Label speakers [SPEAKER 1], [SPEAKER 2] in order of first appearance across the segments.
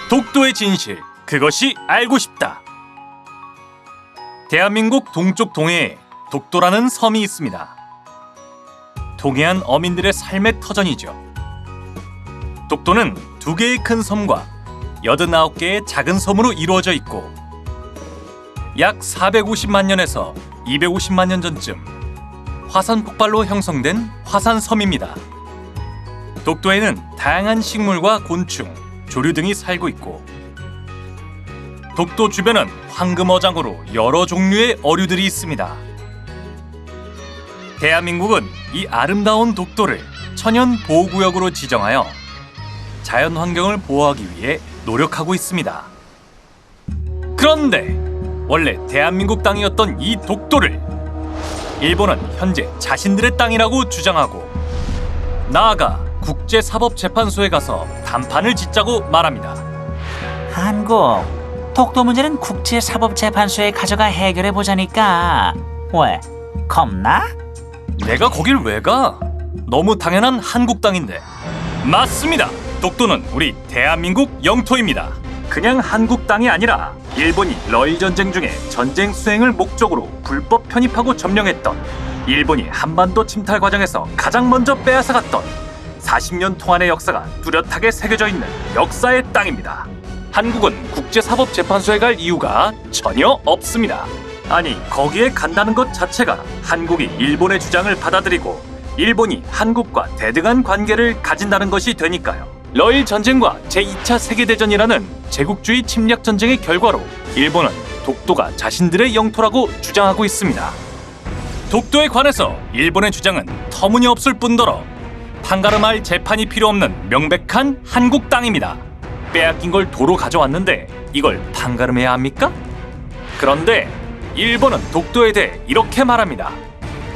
[SPEAKER 1] 독도의 진실, 그것이 알고 싶다. 대한민국 동쪽 동해에 독도라는 섬이 있습니다. 동해안 어민들의 삶의 터전이죠. 독도는 2개의 큰 섬과 89개의 작은 섬으로 이루어져 있고 약 450만 년에서 250만 년 전쯤 화산 폭발로 형성된 화산섬입니다. 독도에는 다양한 식물과 곤충, 조류 등이 살고 있고 독도 주변은 황금어장으로 여러 종류의 어류들이 있습니다. 대한민국은 이 아름다운 독도를 천연보호구역으로 지정하여 자연환경을 보호하기 위해 노력하고 있습니다. 그런데 원래 대한민국 땅이었던 이 독도를 일본은 현재 자신들의 땅이라고 주장하고 나아가 국제사법재판소에 가서 단판을 짓자고 말합니다.
[SPEAKER 2] 한국, 독도 문제는 국제사법재판소에 가져가 해결해보자니까. 왜? 겁나?
[SPEAKER 1] 내가 거길 왜 가? 너무 당연한 한국 땅인데. 맞습니다. 독도는 우리 대한민국 영토입니다. 그냥 한국 땅이 아니라 일본이 러일 전쟁 중에 전쟁 수행을 목적으로 불법 편입하고 점령했던, 일본이 한반도 침탈 과정에서 가장 먼저 빼앗아갔던 40년 동안의 역사가 뚜렷하게 새겨져 있는 역사의 땅입니다. 한국은 국제사법재판소에 갈 이유가 전혀 없습니다. 아니, 거기에 간다는 것 자체가 한국이 일본의 주장을 받아들이고 일본이 한국과 대등한 관계를 가진다는 것이 되니까요. 러일 전쟁과 제2차 세계대전이라는 제국주의 침략 전쟁의 결과로 일본은 독도가 자신들의 영토라고 주장하고 있습니다. 독도에 관해서 일본의 주장은 터무니없을 뿐더러 판가름할 재판이 필요 없는 명백한 한국 땅입니다. 빼앗긴 걸 도로 가져왔는데 이걸 판가름해야 합니까? 그런데 일본은 독도에 대해 이렇게 말합니다.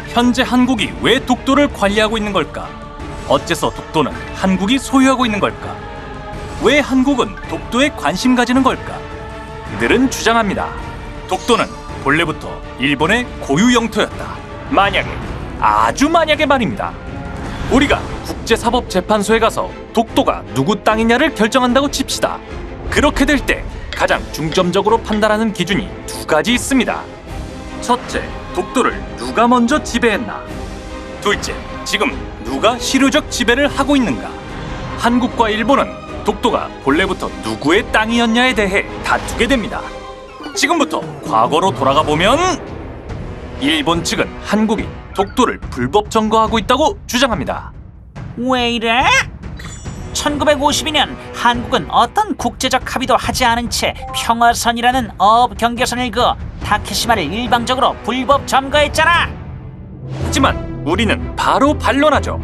[SPEAKER 1] 현재 한국이 왜 독도를 관리하고 있는 걸까? 어째서 독도는 한국이 소유하고 있는 걸까? 왜 한국은 독도에 관심 가지는 걸까? 그들은 주장합니다. 독도는 본래부터 일본의 고유 영토였다. 만약에, 아주 만약에 말입니다. 우리가 국제사법재판소에 가서 독도가 누구 땅이냐를 결정한다고 칩시다. 그렇게 될 때 가장 중점적으로 판단하는 기준이 2가지 있습니다. 첫째, 독도를 누가 먼저 지배했나? 둘째, 지금 누가 실효적 지배를 하고 있는가? 한국과 일본은 독도가 본래부터 누구의 땅이었냐에 대해 다투게 됩니다. 지금부터 과거로 돌아가 보면 일본 측은 한국이 독도를 불법 점거하고 있다고 주장합니다.
[SPEAKER 2] 왜 이래? 1952년 한국은 어떤 국제적 합의도 하지 않은 채 평화선이라는 어업 경계선을 그어 다케시마를 일방적으로 불법 점거했잖아.
[SPEAKER 1] 하지만 우리는 바로 반론하죠.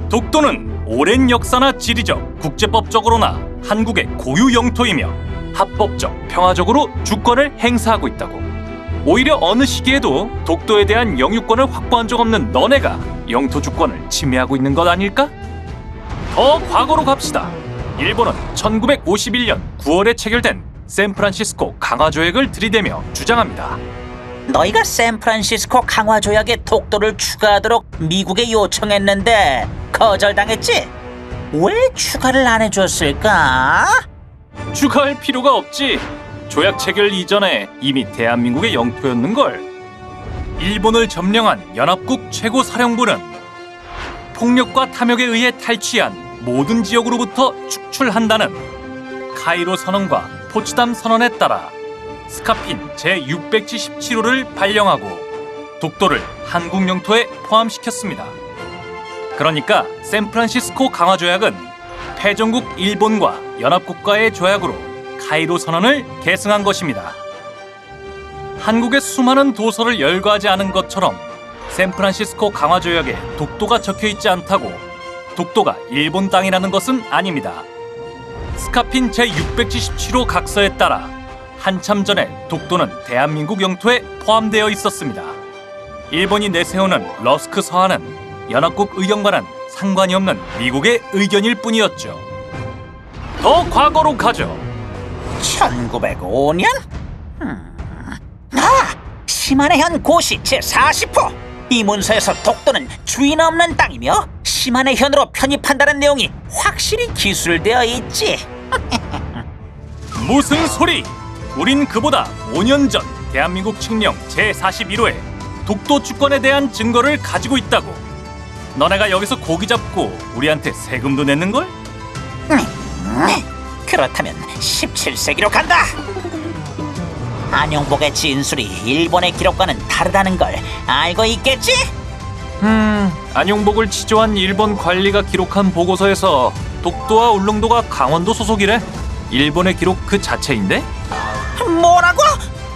[SPEAKER 1] 독도는 오랜 역사나 지리적, 국제법적으로나 한국의 고유 영토이며 합법적, 평화적으로 주권을 행사하고 있다고. 오히려 어느 시기에도 독도에 대한 영유권을 확보한 적 없는 너네가 영토 주권을 침해하고 있는 것 아닐까? 더 과거로 갑시다. 일본은 1951년 9월에 체결된 샌프란시스코 강화조약을 들이대며 주장합니다.
[SPEAKER 2] 너희가 샌프란시스코 강화조약에 독도를 추가하도록 미국에 요청했는데 거절당했지? 왜 추가를 안 해줬을까?
[SPEAKER 1] 추가할 필요가 없지. 조약 체결 이전에 이미 대한민국의 영토였는걸. 일본을 점령한 연합국 최고사령부는 폭력과 탐욕에 의해 탈취한 모든 지역으로부터 축출한다는 카이로 선언과 포츠담 선언에 따라 스카핀 제677호를 발령하고 독도를 한국 영토에 포함시켰습니다. 그러니까 샌프란시스코 강화조약은 패전국 일본과 연합국과의 조약으로 카이로 선언을 계승한 것입니다. 한국의 수많은 도서를 열거하지 않은 것처럼 샌프란시스코 강화조약에 독도가 적혀있지 않다고 독도가 일본 땅이라는 것은 아닙니다. 스카핀 제677호 각서에 따라 한참 전에 독도는 대한민국 영토에 포함되어 있었습니다. 일본이 내세우는 러스크 서한은 연합국 의견과는 상관이 없는 미국의 의견일 뿐이었죠. 더 과거로 가죠.
[SPEAKER 2] 1905년? 시마네현 고시 제40호! 이 문서에서 독도는 주인 없는 땅이며 시마네현으로 편입한다는 내용이 확실히 기술되어 있지.
[SPEAKER 1] 무슨 소리? 우린 그보다 5년 전 대한민국 칙령 제41호의 독도 주권에 대한 증거를 가지고 있다고. 너네가 여기서 고기 잡고 우리한테 세금도 냈는걸?
[SPEAKER 2] 그렇다면 17세기로 간다. 안용복의 진술이 일본의 기록과는 다르다는 걸 알고 있겠지?
[SPEAKER 1] 안용복을 치조한 일본 관리가 기록한 보고서에서 독도와 울릉도가 강원도 소속이래. 일본의 기록 그 자체인데?
[SPEAKER 2] 뭐라고?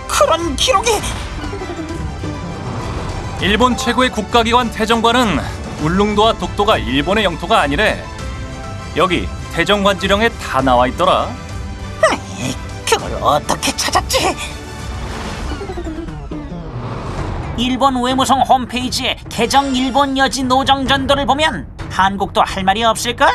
[SPEAKER 2] 그런 기록이?
[SPEAKER 1] 일본 최고의 국가기관 태정관은 울릉도와 독도가 일본의 영토가 아니래. 여기 태정관지령에 다 나와 있더라.
[SPEAKER 2] 그걸 어떻게 찾았지? 일본 외무성 홈페이지에 개정 일본 여지 노정 전도를 보면 한국도 할 말이 없을걸?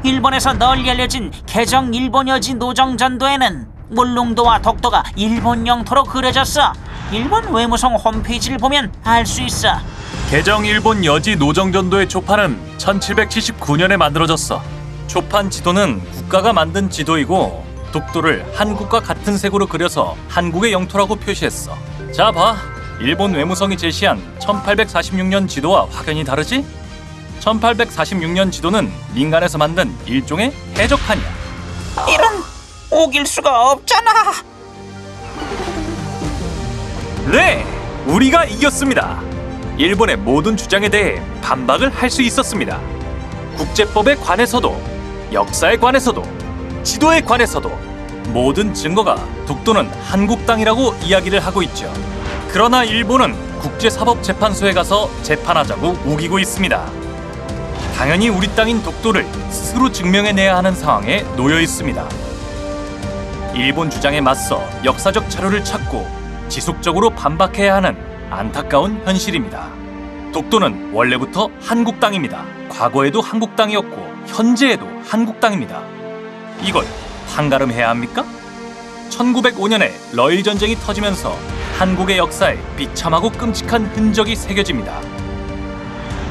[SPEAKER 2] 일본에서 널리 알려진 개정 일본 여지 노정 전도에는 울릉도와 독도가 일본 영토로 그려졌어. 일본 외무성 홈페이지를 보면 알 수 있어.
[SPEAKER 1] 개정 일본 여지 노정전도의 초판은 1779년에 만들어졌어. 초판 지도는 국가가 만든 지도이고 독도를 한국과 같은 색으로 그려서 한국의 영토라고 표시했어. 자 봐. 일본 외무성이 제시한 1846년 지도와 확연히 다르지? 1846년 지도는 민간에서 만든 일종의 해적판이야.
[SPEAKER 2] 이런, 우길 수가 없잖아.
[SPEAKER 1] 네! 우리가 이겼습니다. 일본의 모든 주장에 대해 반박을 할 수 있었습니다. 국제법에 관해서도, 역사에 관해서도, 지도에 관해서도 모든 증거가 독도는 한국 땅이라고 이야기를 하고 있죠. 그러나 일본은 국제사법재판소에 가서 재판하자고 우기고 있습니다. 당연히 우리 땅인 독도를 스스로 증명해내야 하는 상황에 놓여 있습니다. 일본 주장에 맞서 역사적 자료를 찾고 지속적으로 반박해야 하는 안타까운 현실입니다. 독도는 원래부터 한국 땅입니다. 과거에도 한국 땅이었고 현재에도 한국 땅입니다. 이걸 판가름해야 합니까? 1905년에 러일 전쟁이 터지면서 한국의 역사에 비참하고 끔찍한 흔적이 새겨집니다.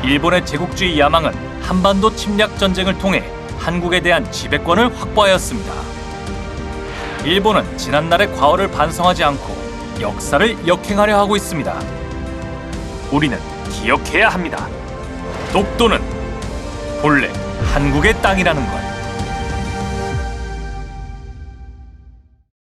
[SPEAKER 1] 일본의 제국주의 야망은 한반도 침략 전쟁을 통해 한국에 대한 지배권을 확보하였습니다. 일본은 지난날의 과오를 반성하지 않고 역사를 역행하려 하고 있습니다. 우리는 기억해야 합니다. 독도는 본래 한국의 땅이라는 걸.